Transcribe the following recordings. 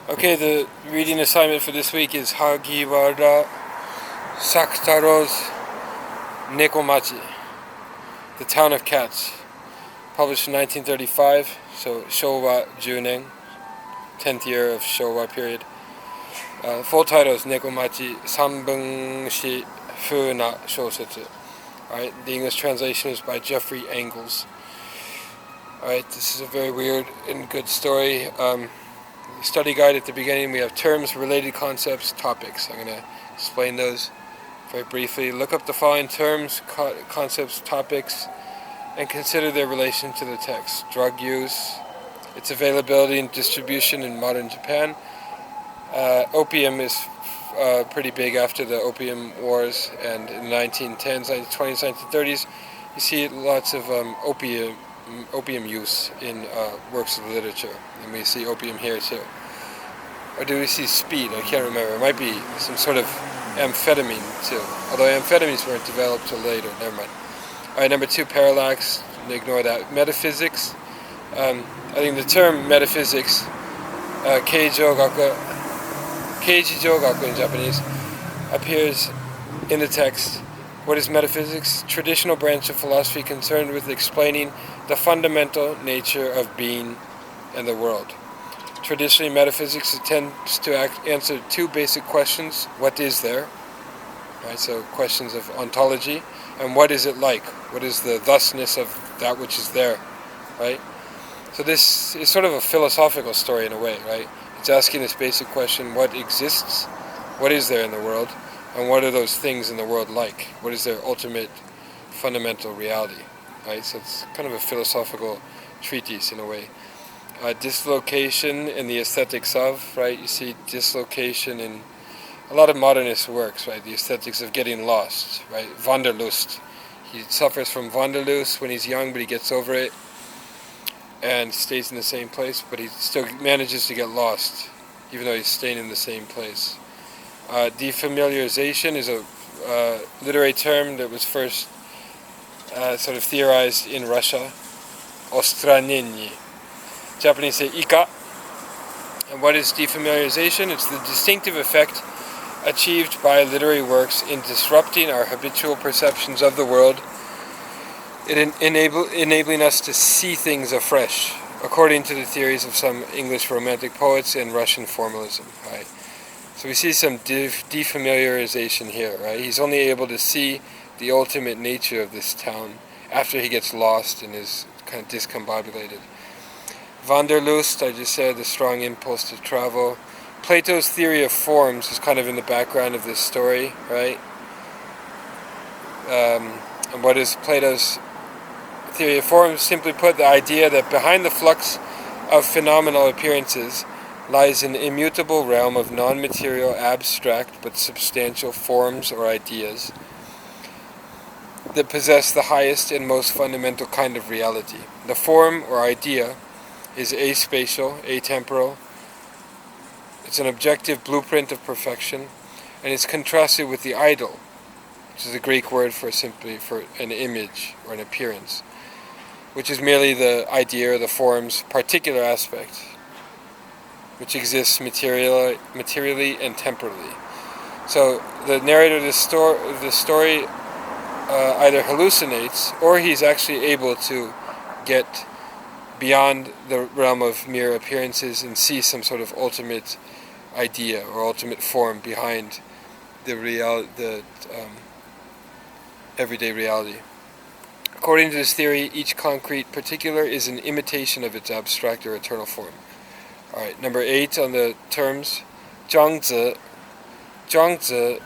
Okay, the reading assignment for this week is Hagiwara Sakutaro's Nekomachi, The Town of Cats, published in 1935, so Shōwa Junen, 10th year of Shōwa period. Full title is Nekomachi Sanbunshi Funa Shōsetsu. Alright, the English translation is by Jeffrey Angles. Alright, this is a very weird and good story. Study guide at the beginning, we have terms, related concepts, topics. I'm going to explain those very briefly. Look up the following terms, concepts, topics, and consider their relation to the text. Drug use, its availability and distribution in modern Japan. Opium is pretty big after the Opium Wars, and in the 1910s, 1920s, 1930s, you see lots of opium use in works of literature, and we see opium here too. Or do we see speed? I can't remember. It might be some sort of amphetamine too, although amphetamines weren't developed till later. Never mind. Alright, number 2, parallax. Ignore that. Metaphysics. I think the term metaphysics, Keiji Jogaku in Japanese, appears in the text. What is metaphysics? Traditional branch of philosophy concerned with explaining the fundamental nature of being and the world. Traditionally, metaphysics attempts to answer two basic questions. What is there? Right, so questions of ontology. And what is it like? What is the thusness of that which is there? Right? So this is sort of a philosophical story in a way, right? It's asking this basic question, what exists? What is there in the world? And what are those things in the world like? What is their ultimate fundamental reality? Right? So it's kind of a philosophical treatise in a way. Dislocation and the aesthetics of, right? You see dislocation in a lot of modernist works, right? The aesthetics of getting lost, right? Wanderlust. He suffers from Wanderlust when he's young, but he gets over it and stays in the same place, but he still manages to get lost, even though he's staying in the same place. Defamiliarization is a literary term that was first sort of theorized in Russia. Ostranenyi. Japanese say ika. And what is defamiliarization? It's the distinctive effect achieved by literary works in disrupting our habitual perceptions of the world, enabling us to see things afresh, according to the theories of some English Romantic poets and Russian formalism. Right? So we see some defamiliarization here. Right? He's only able to see the ultimate nature of this town after he gets lost and is kind of discombobulated. Wanderlust, I just said, the strong impulse to travel. Plato's theory of forms is kind of in the background of this story, right? And what is Plato's theory of forms? Simply put, the idea that behind the flux of phenomenal appearances lies an immutable realm of non-material, abstract, but substantial forms or ideas that possess the highest and most fundamental kind of reality. The form or idea is aspatial, atemporal. It's an objective blueprint of perfection, and it's contrasted with the idol, which is a Greek word for an image or an appearance, which is merely the idea or the form's particular aspect, which exists materially and temporally. So the narrator of the story either hallucinates, or he's actually able to get beyond the realm of mere appearances and see some sort of ultimate idea or ultimate form behind the everyday reality. According to this theory, each concrete particular is an imitation of its abstract or eternal form. Alright, number 8 on the terms. Zhuangzi. Zhuangzi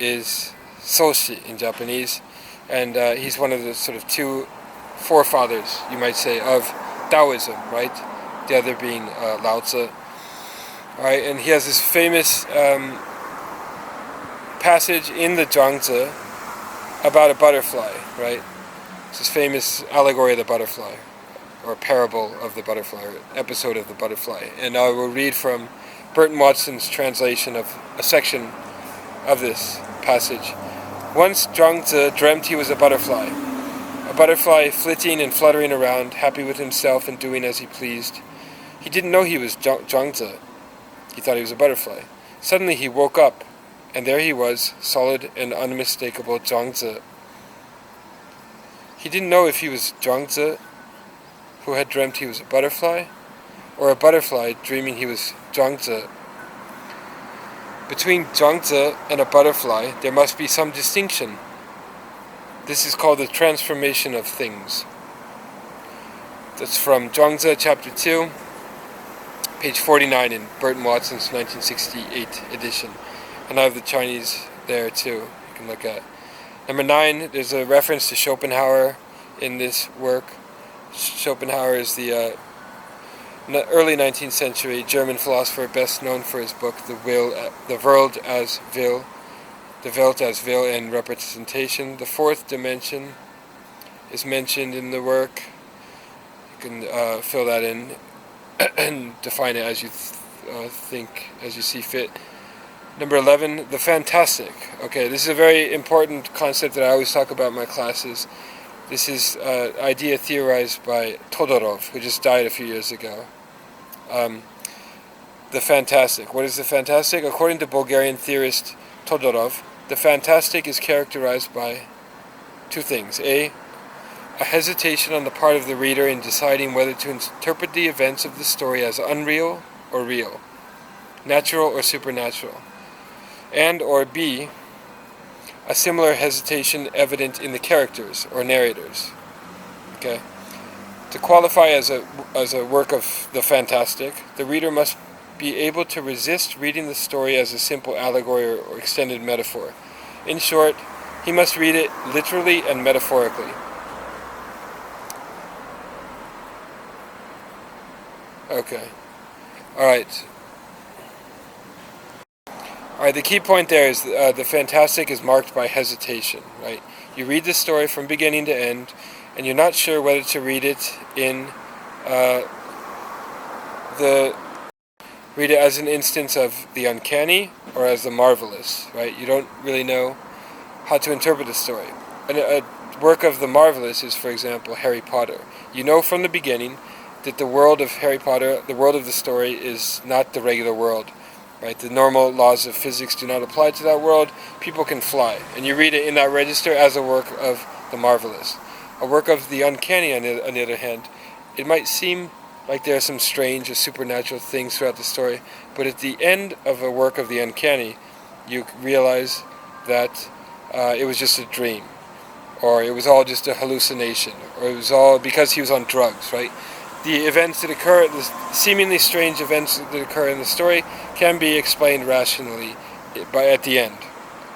is Soshi in Japanese, and he's one of the sort of two forefathers, you might say, of Taoism, right? The other being Lao Tzu. Alright, and he has this famous passage in the Zhuangzi about a butterfly, right? It's this famous allegory of the butterfly, or parable of the butterfly, or episode of the butterfly. And I will read from Burton Watson's translation of a section of this passage. Once Zhuangzi dreamt he was a butterfly flitting and fluttering around, happy with himself and doing as he pleased. He didn't know he was Zhuangzi. He thought he was a butterfly. Suddenly he woke up, and there he was, solid and unmistakable Zhuangzi. He didn't know if he was Zhuangzi, who had dreamt he was a butterfly, or a butterfly dreaming he was Zhuangzi. Between Zhuangzi and a butterfly, there must be some distinction. This is called the transformation of things. That's from Zhuangzi, chapter 2, page 49 in Burton Watson's 1968 edition. And I have the Chinese there too, you can look at. Number 9, there's a reference to Schopenhauer in this work. Schopenhauer is the early 19th century German philosopher best known for his book The World as Will, The Welt as Will and Representation. The fourth dimension is mentioned in the work. You can fill that in and define it as you think, as you see fit. Number 11, the fantastic. Okay, this is a very important concept that I always talk about in my classes. This is an idea theorized by Todorov, who just died a few years ago. The fantastic. What is the fantastic? According to Bulgarian theorist Todorov, the fantastic is characterized by two things. A hesitation on the part of the reader in deciding whether to interpret the events of the story as unreal or real, natural or supernatural. And or B, a similar hesitation evident in the characters or narrators. Okay. To qualify as a work of the fantastic, the reader must be able to resist reading the story as a simple allegory or extended metaphor. In short, he must read it literally and metaphorically. Okay. Alright, the key point there is the fantastic is marked by hesitation, right? You read the story from beginning to end, and you're not sure whether to read it in read it as an instance of the uncanny or as the marvelous, right? You don't really know how to interpret the story. And a work of the marvelous is, for example, Harry Potter. You know from the beginning that the world of Harry Potter, the world of the story, is not the regular world. Right? The normal laws of physics do not apply to that world. People can fly. And you read it in that register as a work of the marvelous. A work of the uncanny, on the other hand, it might seem like there are some strange or supernatural things throughout the story, but at the end of a work of the uncanny, you realize that it was just a dream, or it was all just a hallucination, or it was all because he was on drugs, right? The events that occur, the seemingly strange events that occur in the story, can be explained rationally at the end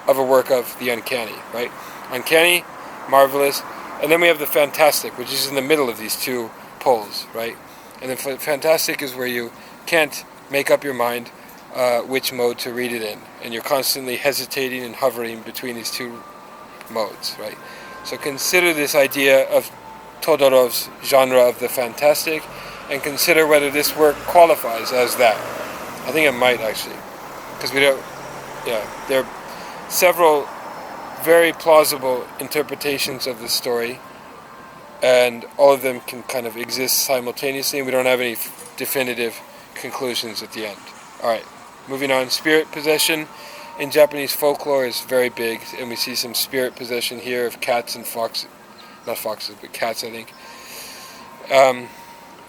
of a work of the uncanny, right? Uncanny, marvelous, and then we have the fantastic, which is in the middle of these two poles, right? And the fantastic is where you can't make up your mind which mode to read it in, and you're constantly hesitating and hovering between these two modes, right? So consider this idea of Todorov's genre of the fantastic, and consider whether this work qualifies as that. I think it might, actually, because there are several very plausible interpretations of the story, and all of them can kind of exist simultaneously, and we don't have any definitive conclusions at the end. Alright, moving on. Spirit possession in Japanese folklore is very big, and we see some spirit possession here of cats and foxes. Not foxes, but cats, I think.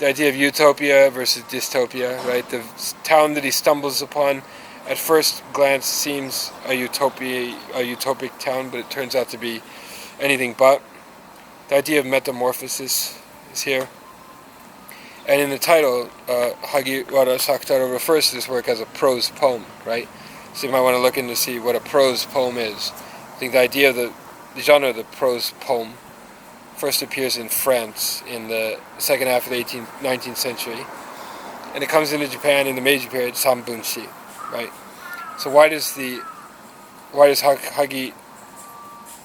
The idea of utopia versus dystopia, right? The town that he stumbles upon at first glance seems a utopic town, but it turns out to be anything but. The idea of metamorphosis is here. And in the title, Hagiwara Sakutarō refers to this work as a prose poem, right? So you might want to look in to see what a prose poem is. I think the idea of the genre of the prose poem first appears in France in the second half of the 19th century, and it comes into Japan in the Meiji period, Sanbunshi, right? So why does Hagiwara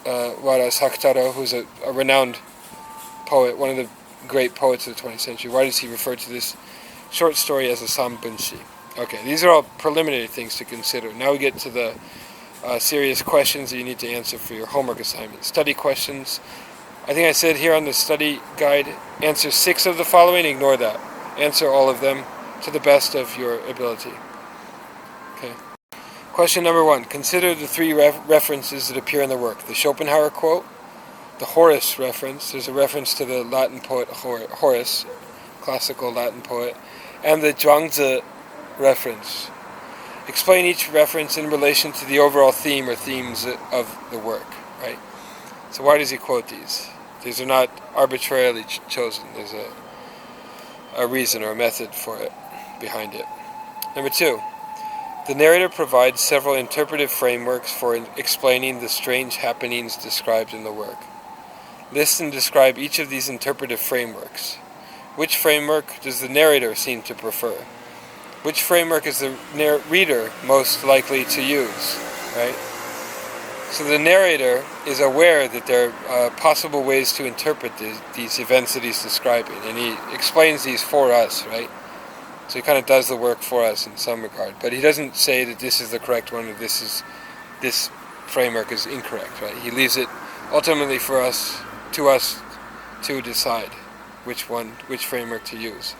Sakutarō, who's a renowned poet, one of the great poets of the 20th century, why does he refer to this short story as a Sanbunshi? Okay, these are all preliminary things to consider. Now we get to the serious questions that you need to answer for your homework assignment. Study questions. I think I said here on the study guide, answer 6 of the following, ignore that. Answer all of them to the best of your ability. Okay. Question number 1. Consider the 3 references that appear in the work. The Schopenhauer quote, the Horace reference, there's a reference to the Latin poet Horace, classical Latin poet, and the Zhuangzi reference. Explain each reference in relation to the overall theme or themes of the work, right? So why does he quote these? These are not arbitrarily chosen. There's a reason or a method for it, behind it. Number 2. The narrator provides several interpretive frameworks for explaining the strange happenings described in the work. List and describe each of these interpretive frameworks. Which framework does the narrator seem to prefer? Which framework is the reader most likely to use, right? So the narrator is aware that there are possible ways to interpret these events that he's describing, and he explains these for us, right? So he kind of does the work for us in some regard, but he doesn't say that this is the correct one or this framework is incorrect, right? He leaves it ultimately for us to decide which framework to use.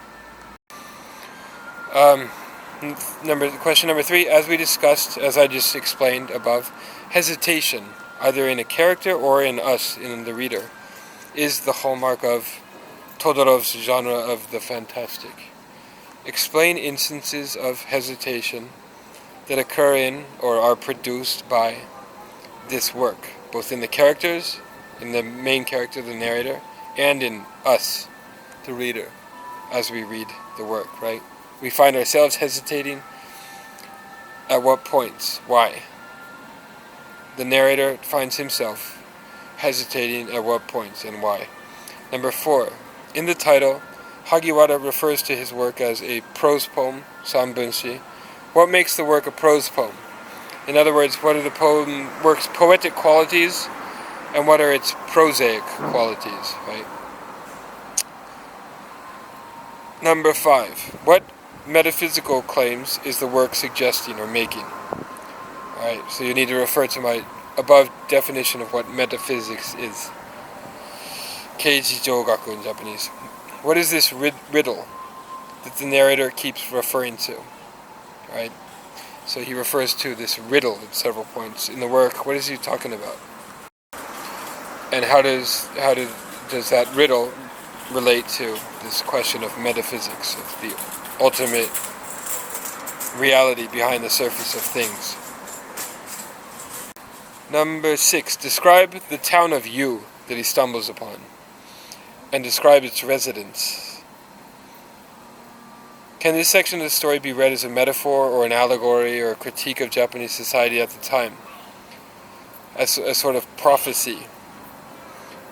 Question number 3, as we discussed, as I just explained above, hesitation, either in a character or in us, in the reader, is the hallmark of Todorov's genre of the fantastic. Explain instances of hesitation that occur in or are produced by this work, both in the characters, in the main character, the narrator, and in us, the reader, as we read the work, right? We find ourselves hesitating. At what points? Why? The narrator finds himself hesitating at what points and why. Number 4. In the title, Hagiwara refers to his work as a prose poem, sanbunshi. What makes the work a prose poem? In other words, what are the work's poetic qualities and what are its prosaic qualities, right? Number 5. What metaphysical claims is the work suggesting or making? Alright, so you need to refer to my above definition of what metaphysics is. Keiji Jogaku in Japanese. What is this riddle that the narrator keeps referring to? Alright, so he refers to this riddle at several points in the work. What is he talking about? And how does that riddle relate to this question of metaphysics, of the ultimate reality behind the surface of things? Number 6. Describe the town of Yu that he stumbles upon, and describe its residents. Can this section of the story be read as a metaphor or an allegory or a critique of Japanese society at the time? As a sort of prophecy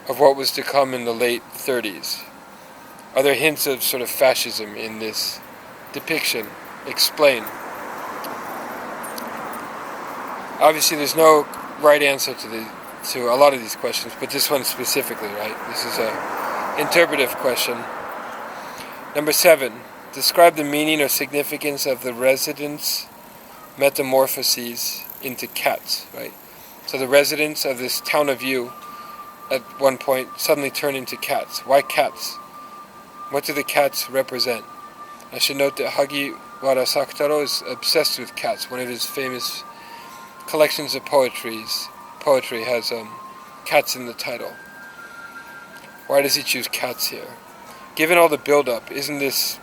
of what was to come in the late 30s? Are there hints of sort of fascism in this depiction? Explain. Obviously there's no right answer to a lot of these questions, but this one specifically, right? This is a interpretive question. Number 7. Describe the meaning or significance of the residents' metamorphoses into cats, right? So the residents of this town of Yu at one point suddenly turn into cats. Why cats? What do the cats represent? I should note that Hagiwara Sakutarō is obsessed with cats. One of his famous collections of poetry has cats in the title. Why does he choose cats here? Given all the build-up, isn't this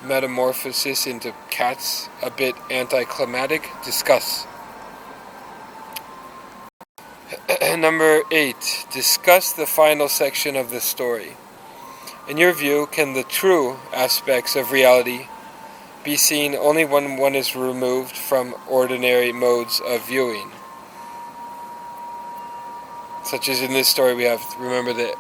metamorphosis into cats a bit anticlimactic? Discuss. Number 8. Discuss the final section of the story. In your view, can the true aspects of reality be seen only when one is removed from ordinary modes of viewing? Such as in this story, we have to remember that